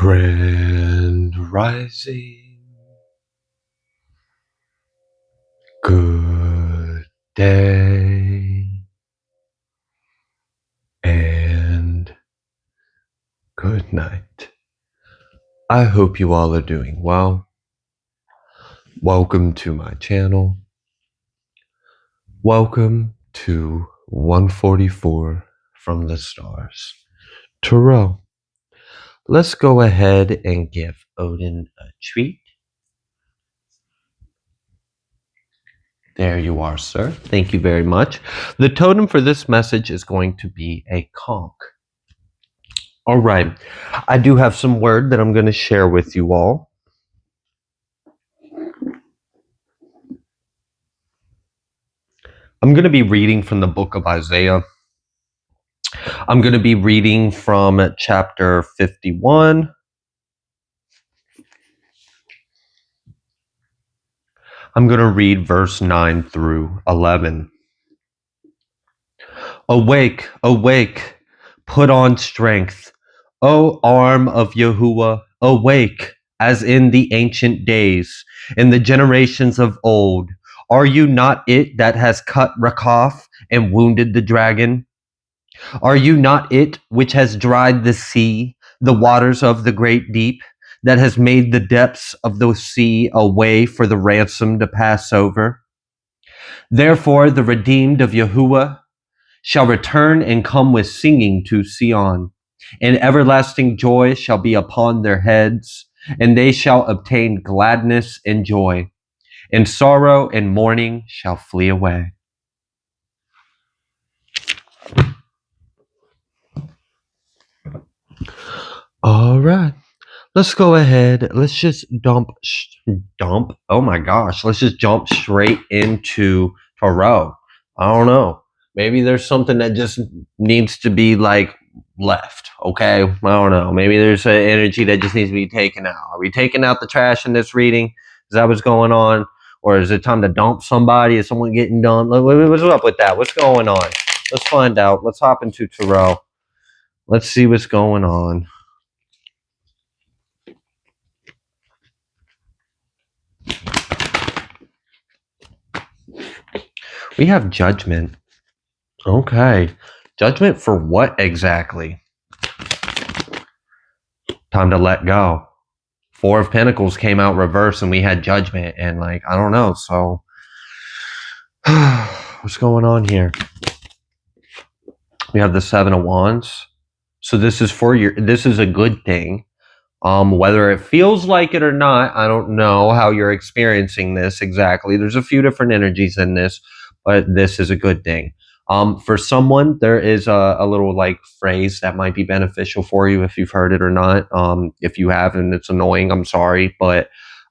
Grand Rising. Good day. And good night. I hope you all are doing well. Welcome to my channel. Welcome to 144 from the stars. Terrell, let's go ahead and give Odin a treat. There you are, sir. Thank you very much. The totem for this message is going to be a conch. All right. I do have some word that I'm going to share with you all. I'm going to be reading from the book of Isaiah. I'm going to be reading from chapter 51. I'm going to read verse 9 through 11. Awake, awake, put on strength, O arm of Yahuwah, awake, as in the ancient days, in the generations of old. Are you not it that has cut Rakoph and wounded the dragon? Are you not it which has dried the sea, the waters of the great deep, that has made the depths of the sea a way for the ransom to pass over? Therefore the redeemed of Yahuwah shall return and come with singing to Sion, and everlasting joy shall be upon their heads, and they shall obtain gladness and joy, and sorrow and mourning shall flee away. All right. Let's go ahead. Let's just dump. Oh my gosh. Let's just jump straight into Tarot. I don't know. Maybe there's something that just needs to be like left. Okay. I don't know. Maybe there's an energy that just needs to be taken out. Are we taking out the trash in this reading? Is that what's going on? Or is it time to dump somebody? Is someone getting dumped? What's up with that? What's going on? Let's find out. Let's hop into Tarot. Let's see what's going on. We have judgment. Okay. Judgment for what exactly? Time to let go. Four of Pentacles came out reverse and we had judgment. And like, I don't know. So what's going on here? We have the Seven of Wands. So this is this is a good thing. Whether it feels like it or not, I don't know how you're experiencing this exactly. There's a few different energies in this, but this is a good thing. For someone, there is a little like phrase that might be beneficial for you if you've heard it or not. If you haven't, it's annoying. I'm sorry, but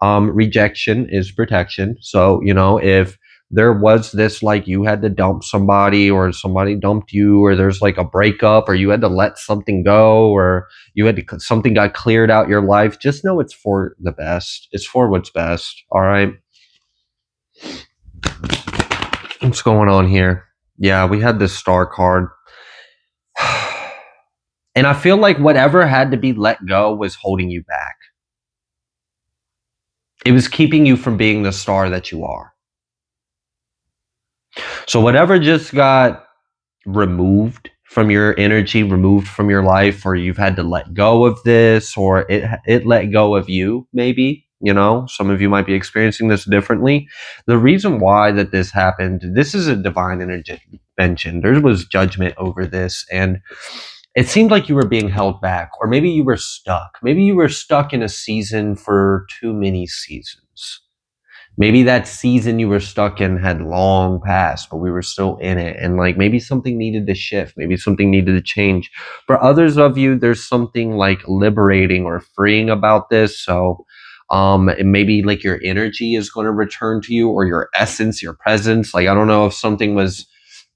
rejection is protection. So, you know, if there was this like you had to dump somebody or somebody dumped you or there's like a breakup or you had to let something go or you had to something got cleared out your life, just know it's for the best. It's for what's best. All right. What's going on here? Yeah, we had this Star card. And I feel like whatever had to be let go was holding you back. It was keeping you from being the star that you are. So whatever just got removed from your energy, removed from your life, or you've had to let go of this, or it let go of you, maybe, you know, some of you might be experiencing this differently. The reason why that this happened, this is a divine intervention. There was judgment over this, and it seemed like you were being held back, or maybe you were stuck. Maybe you were stuck in a season for too many seasons. Maybe that season you were stuck in had long passed, but we were still in it. And like maybe something needed to shift. Maybe something needed to change. For others of you, there's something like liberating or freeing about this. So maybe like your energy is going to return to you or your essence, your presence. Like I don't know if something was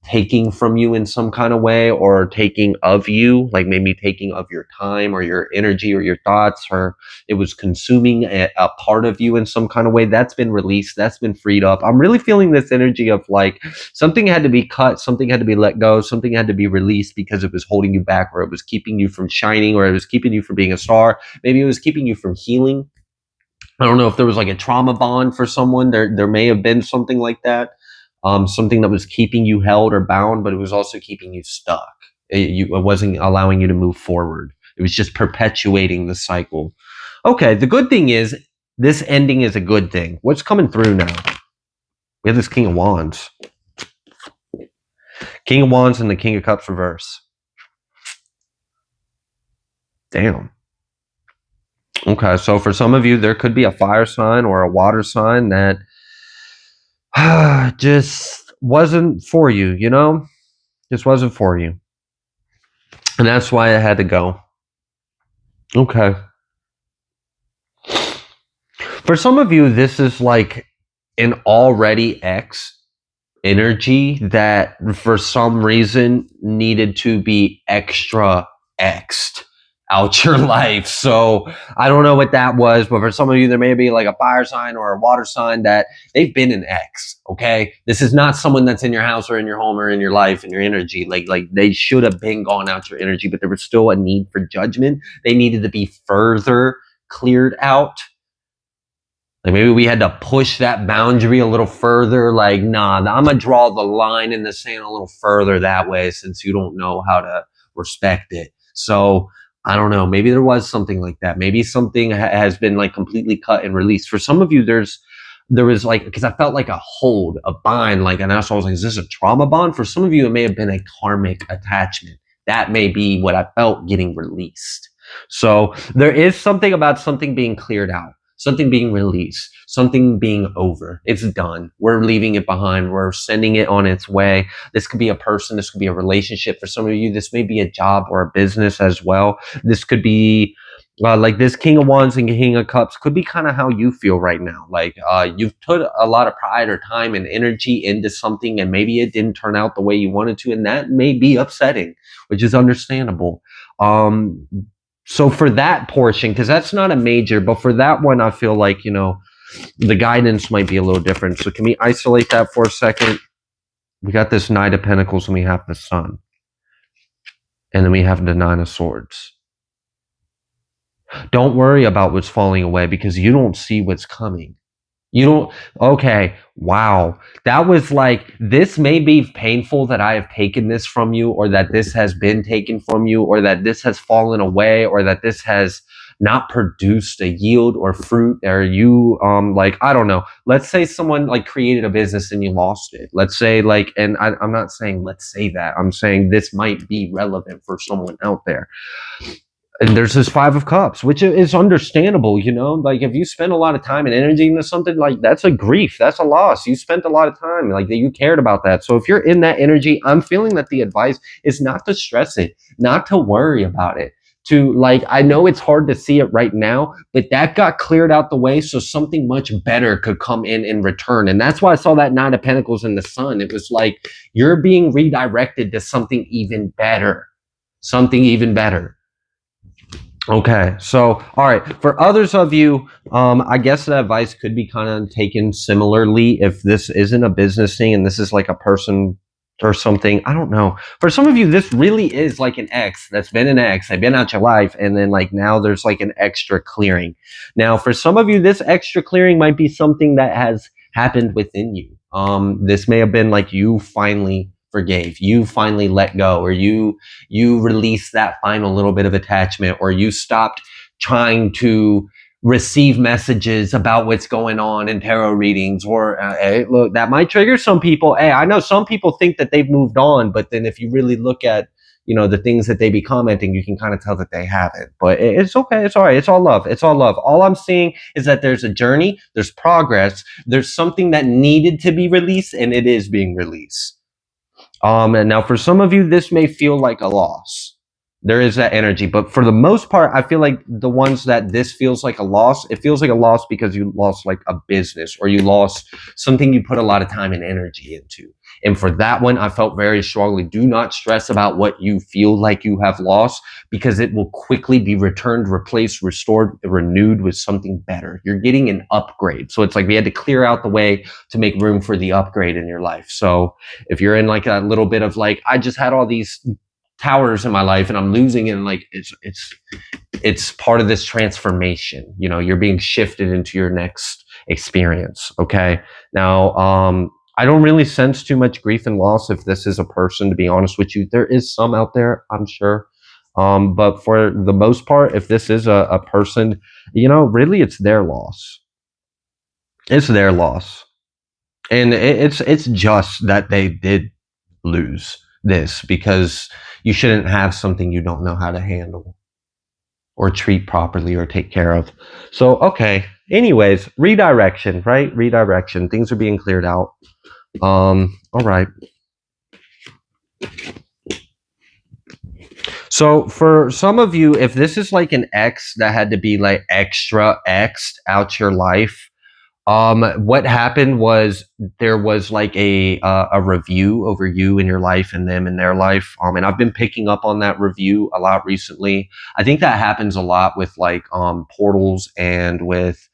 taking from you in some kind of way, or taking of you, like maybe taking of your time or your energy or your thoughts, or it was consuming a part of you in some kind of way. That's been released. That's been freed up. I'm really feeling this energy of like something had to be cut, something had to be let go, something had to be released because it was holding you back, or it was keeping you from shining, or it was keeping you from being a star. Maybe it was keeping you from healing. I don't know if there was like a trauma bond for someone. There may have been something like that, something that was keeping you held or bound, but it was also keeping you stuck. It wasn't allowing you to move forward. It was just perpetuating the cycle. Okay, the good thing is this ending is a good thing. What's coming through now? We have this King of Wands. King of Wands and the King of Cups reverse. Damn. Okay, so for some of you, there could be a fire sign or a water sign that just wasn't for you, you know? Just wasn't for you. And that's why I had to go. Okay. For some of you, this is like an already X energy that for some reason needed to be extra X'd out your life. So I don't know what that was, but for some of you, there may be like a fire sign or a water sign that they've been an X. Okay. This is not someone that's in your house or in your home or in your life and your energy. Like they should have been gone out your energy, but there was still a need for judgment. They needed to be further cleared out. Like maybe we had to push that boundary a little further. Like, nah, I'm going to draw the line in the sand a little further that way since you don't know how to respect it. So I don't know. Maybe there was something like that. Maybe something has been like completely cut and released. For some of you, there was like, because I felt like a hold, a bind, like, and that's why I was like, is this a trauma bond? For some of you, it may have been a karmic attachment. That may be what I felt getting released. So there is something about something being cleared out. Something being released, something being over. It's done. We're leaving it behind. We're sending it on its way. This could be a person. This could be a relationship. For some of you, this may be a job or a business as well. This could be like this King of Wands and King of Cups could be kind of how you feel right now. Like you've put a lot of pride or time and energy into something, and maybe it didn't turn out the way you wanted to, and that may be upsetting, which is understandable. So for that portion, because that's not a major, but for that one, I feel like, you know, the guidance might be a little different. So can we isolate that for a second? We got this Knight of Pentacles and we have the Sun. And then we have the Nine of Swords. Don't worry about what's falling away because you don't see what's coming. You don't, okay, wow. That was like, this may be painful that I have taken this from you, or that this has been taken from you, or that this has fallen away, or that this has not produced a yield or fruit, or you, like, I don't know. Let's say someone like created a business and you lost it. Let's say like, and I'm not saying let's say that. I'm saying this might be relevant for someone out there. And there's this Five of Cups, which is understandable, you know, like if you spend a lot of time and energy into something, like that's a grief, that's a loss. You spent a lot of time, like you cared about that. So if you're in that energy, I'm feeling that the advice is not to stress it, not to worry about it, to like, I know it's hard to see it right now, but that got cleared out the way so something much better could come in return. And that's why I saw that Nine of Pentacles in the Sun. It was like, you're being redirected to something even better, something even better. Okay, so all right, for others of you, I guess the advice could be kind of taken similarly if this isn't a business thing and this is like a person or something. I don't know. For some of you, this really is like an X that's been an X. They've been out your life, and then like now there's like an extra clearing. Now, for some of you, this extra clearing might be something that has happened within you. This may have been like you finally forgave, you finally let go, or you released that final little bit of attachment, or you stopped trying to receive messages about what's going on in tarot readings, or hey, look, that might trigger some people. Hey, I know some people think that they've moved on, but then if you really look at, you know, the things that they be commenting, you can kind of tell that they haven't. But it's okay. It's all right. It's all love. It's all love. All I'm seeing is that there's a journey, there's progress, there's something that needed to be released, and it is being released. And now for some of you, this may feel like a loss. There is that energy, but for the most part, I feel like the ones that this feels like a loss, it feels like a loss because you lost like a business, or you lost something you put a lot of time and energy into. And for that one, I felt very strongly, do not stress about what you feel like you have lost, because it will quickly be returned, replaced, restored, renewed with something better. You're getting an upgrade. So it's like we had to clear out the way to make room for the upgrade in your life. So if you're in like a little bit of like, I just had all these towers in my life and I'm losing it, and like it's part of this transformation. You know, you're being shifted into your next experience. Okay. Now, I don't really sense too much grief and loss if this is a person, to be honest with you. There is some out there, I'm sure. But for the most part, if this is a person, you know, really it's their loss. It's their loss. And it's just that they did lose this, because you shouldn't have something you don't know how to handle or treat properly or take care of. So, okay. Anyways, redirection, right? Redirection. Things are being cleared out. All right. So for some of you, if this is like an X that had to be like extra X'd out your life, what happened was there was like a review over you in your life and them in their life. And I've been picking up on that review a lot recently. I think that happens a lot with like portals and with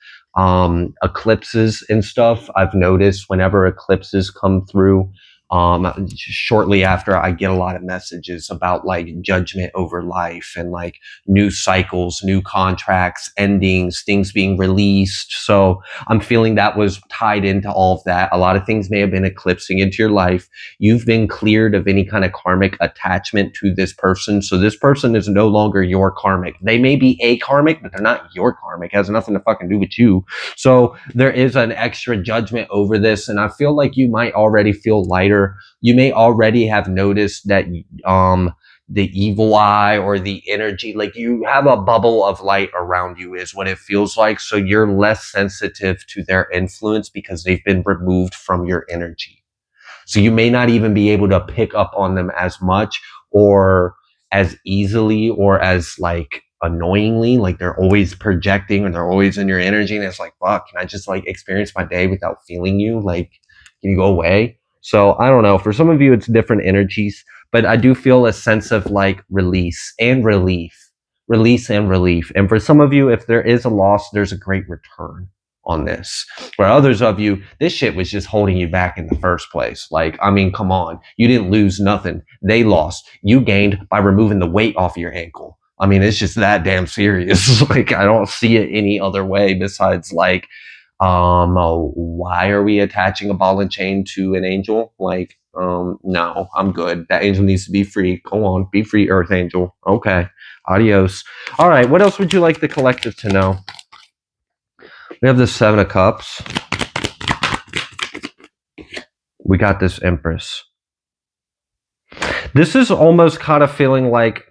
eclipses and stuff. I've noticed whenever eclipses come through, shortly after, I get a lot of messages about like judgment over life and like new cycles, new contracts, endings, things being released. So I'm feeling that was tied into all of that. A lot of things may have been eclipsing into your life. You've been cleared of any kind of karmic attachment to this person. So this person is no longer your karmic. They may be a karmic, but they're not your karmic. It has nothing to fucking do with you. So there is an extra judgment over this. And I feel like you might already feel lighter. You may already have noticed that the evil eye or the energy, like you have a bubble of light around you is what it feels like. So you're less sensitive to their influence because they've been removed from your energy. So you may not even be able to pick up on them as much or as easily or as like annoyingly, like they're always projecting or they're always in your energy. And it's like, fuck, can I just like experience my day without feeling you? Like, can you go away? So I don't know. For some of you, it's different energies, but I do feel a sense of like release and relief, release and relief. And for some of you, if there is a loss, there's a great return on this. For others of you, this shit was just holding you back in the first place. Like, I mean, come on. You didn't lose nothing. They lost. You gained by removing the weight off your ankle. I mean, it's just that damn serious. Like, I don't see it any other way besides like, why are we attaching a ball and chain to an angel? Like, no, I'm good. That angel needs to be free. Go on, be free, Earth Angel. Okay, adios. All right, what else would you like the collective to know? We have the Seven of Cups. We got this Empress. This is almost kind of feeling like,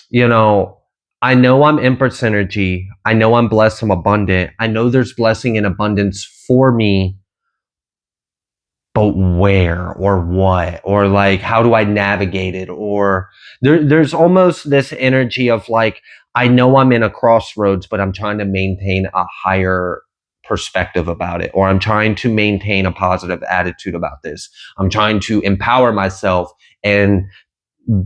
you know, I know I'm Empress energy. I know I'm blessed. I'm abundant. I know there's blessing and abundance for me. But where or what? Or like, how do I navigate it? Or there's almost this energy of like, I know I'm in a crossroads, but I'm trying to maintain a higher perspective about it. Or I'm trying to maintain a positive attitude about this. I'm trying to empower myself and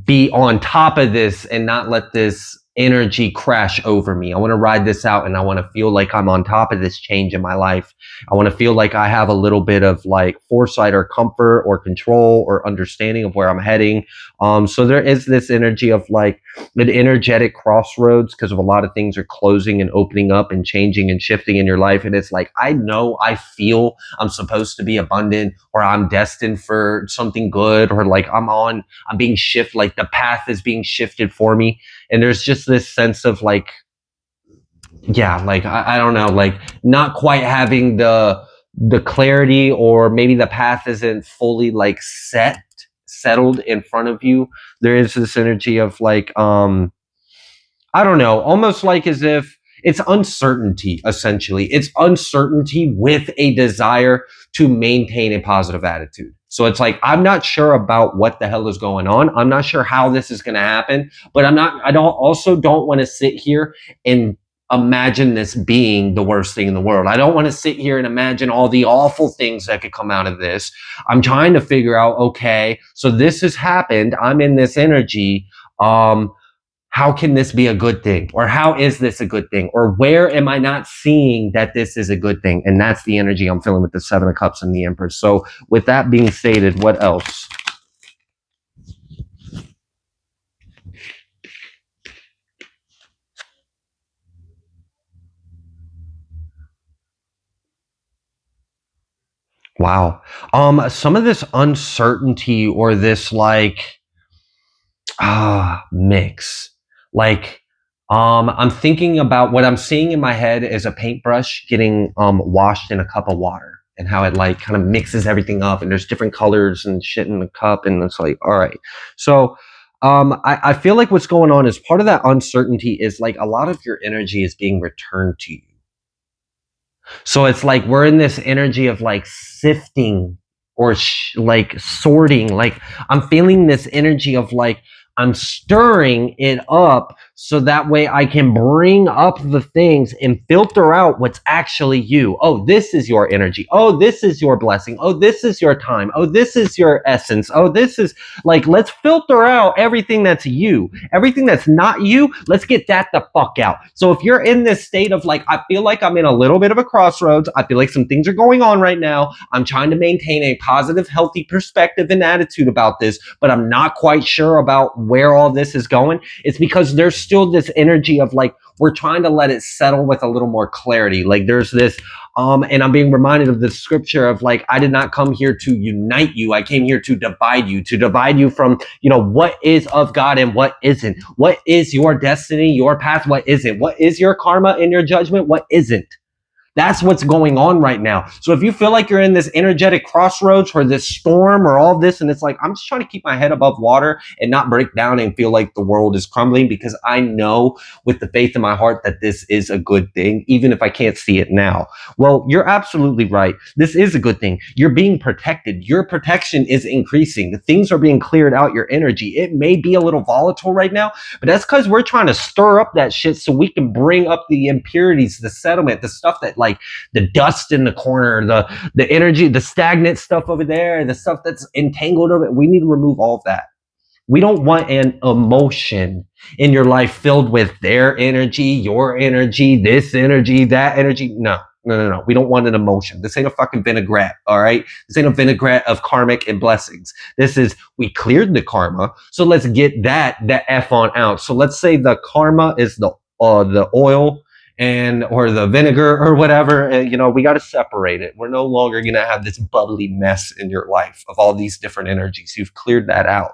be on top of this and not let this energy crash over me. I want to ride this out and I want to feel like I'm on top of this change in my life. I want to feel like I have a little bit of like foresight or comfort or control or understanding of where I'm heading. So there is this energy of like an energetic crossroads because of a lot of things are closing and opening up and changing and shifting in your life. And it's like, I know I feel I'm supposed to be abundant or I'm destined for something good or like I'm being shifted, like the path is being shifted for me. And there's just this sense of like, yeah, like, I don't know, like not quite having the clarity, or maybe the path isn't fully like settled in front of you. There is this energy of like, I don't know, almost like as if it's uncertainty, essentially. It's uncertainty with a desire to maintain a positive attitude. So it's like, I'm not sure about what the hell is going on. I'm not sure how this is going to happen, but I also don't want to sit here and imagine this being the worst thing in the world. I don't want to sit here and imagine all the awful things that could come out of this. I'm trying to figure out, okay, so this has happened. I'm in this energy. How can this be a good thing? Or how is this a good thing? Or where am I not seeing that this is a good thing? And that's the energy I'm feeling with the Seven of Cups and the Empress. So with that being stated, what else? Wow. Some of this uncertainty or this like mix. Like, I'm thinking about what I'm seeing in my head is a paintbrush getting washed in a cup of water and how it like kind of mixes everything up and there's different colors and shit in the cup and it's like, all right. So I feel like what's going on is part of that uncertainty is like a lot of your energy is being returned to you. So it's like we're in this energy of like sifting or like sorting. Like I'm feeling this energy of like I'm stirring it up so that way I can bring up the things and filter out what's actually you. Oh, this is your energy. Oh, this is your blessing. Oh, this is your time. Oh, this is your essence. Oh, this is like, let's filter out everything that's you. Everything that's not you, let's get that the fuck out. So if you're in this state of like, I feel like I'm in a little bit of a crossroads. I feel like some things are going on right now. I'm trying to maintain a positive, healthy perspective and attitude about this, but I'm not quite sure about where all this is going. It's because there's still this energy of like, we're trying to let it settle with a little more clarity. Like there's this, and I'm being reminded of the scripture of like, I did not come here to unite you. I came here to divide you from, you know, what is of God and what isn't. What is your destiny, your path? What isn't? What is your karma and your judgment? What isn't? That's what's going on right now. So if you feel like you're in this energetic crossroads or this storm or all this, and it's like, I'm just trying to keep my head above water and not break down and feel like the world is crumbling, because I know with the faith in my heart that this is a good thing, even if I can't see it now. Well, you're absolutely right. This is a good thing. You're being protected. Your protection is increasing. Things are being cleared out, your energy. It may be a little volatile right now, but that's because we're trying to stir up that shit so we can bring up the impurities, the settlement, the stuff that like the dust in the corner, the energy, the stagnant stuff over there, the stuff that's entangled over it. We need to remove all of that. We don't want an emotion in your life filled with their energy, your energy, this energy, that energy. No. We don't want an emotion. This ain't a fucking vinaigrette, all right? This ain't a vinaigrette of karmic and blessings. This is, we cleared the karma, so let's get that F on out. So let's say the karma is the oil and or the vinegar or whatever, and you know, we got to separate it. We're no longer going to have this bubbly mess in your life of all these different energies. You've cleared that out.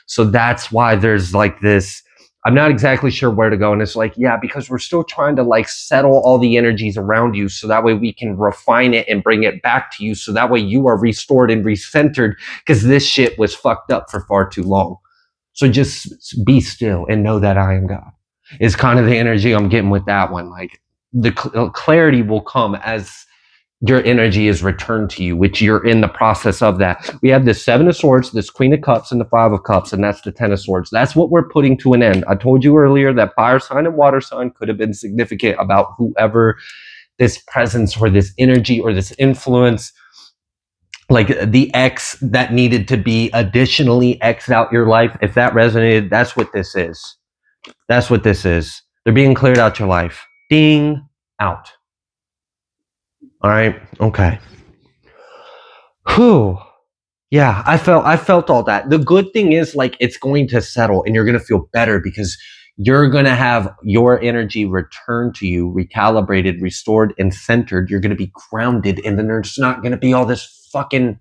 So that's why there's like this, I'm not exactly sure where to go. And it's like, yeah, because we're still trying to like settle all the energies around you so that way we can refine it and bring it back to you. So that way you are restored and recentered, because this shit was fucked up for far too long. So just be still and know that I am God is kind of the energy I'm getting with that one. Like the clarity will come as your energy is returned to you, which you're in the process of that. We have this Seven of Swords, this Queen of Cups, and the Five of Cups, and that's the Ten of Swords. That's what we're putting to an end. I told you earlier that fire sign and water sign could have been significant about whoever this presence or this energy or this influence, like the X that needed to be additionally X'd out your life. If that resonated, that's what this is. That's what this is. They're being cleared out your life. Ding, out. All right. Okay. Whew. Yeah, I felt all that. The good thing is like it's going to settle and you're going to feel better because you're going to have your energy returned to you, recalibrated, restored, and centered. You're going to be grounded, and then there's not going to be all this fucking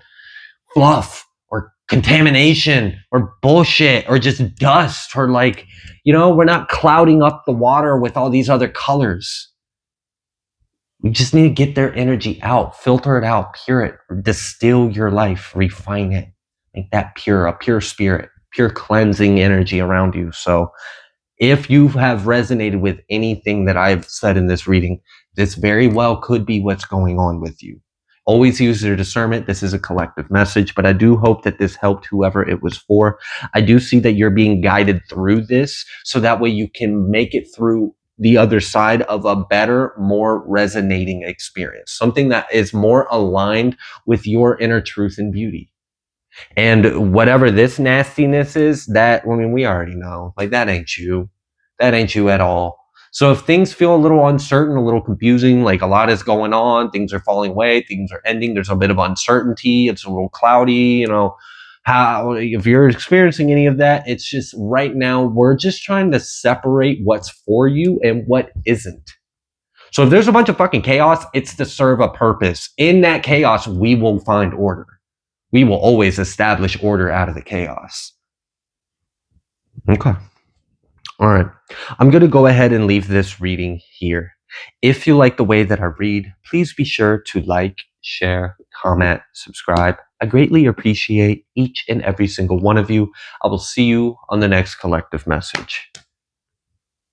fluff or contamination or bullshit or just dust or like, you know, we're not clouding up the water with all these other colors. We just need to get their energy out, filter it out, pure it, distill your life, refine it, make that pure, a pure spirit, pure cleansing energy around you. So if you have resonated with anything that I've said in this reading, this very well could be what's going on with you. Always use your discernment. This is a collective message, but I do hope that this helped whoever it was for. I do see that you're being guided through this so that way you can make it through the other side of a better, more resonating experience, something that is more aligned with your inner truth and beauty. And whatever this nastiness is, that, I mean, we already know, like, that ain't you. That ain't you at all. So if things feel a little uncertain, a little confusing, like a lot is going on, things are falling away, things are ending, there's a bit of uncertainty, it's a little cloudy, how, if you're experiencing any of that, it's just right now, we're just trying to separate what's for you and what isn't. So if there's a bunch of fucking chaos, it's to serve a purpose. In that chaos, we will find order. We will always establish order out of the chaos. Okay. All right. I'm going to go ahead and leave this reading here. If you like the way that I read, please be sure to like, share, comment, subscribe. I greatly appreciate each and every single one of you. I will see you on the next collective message.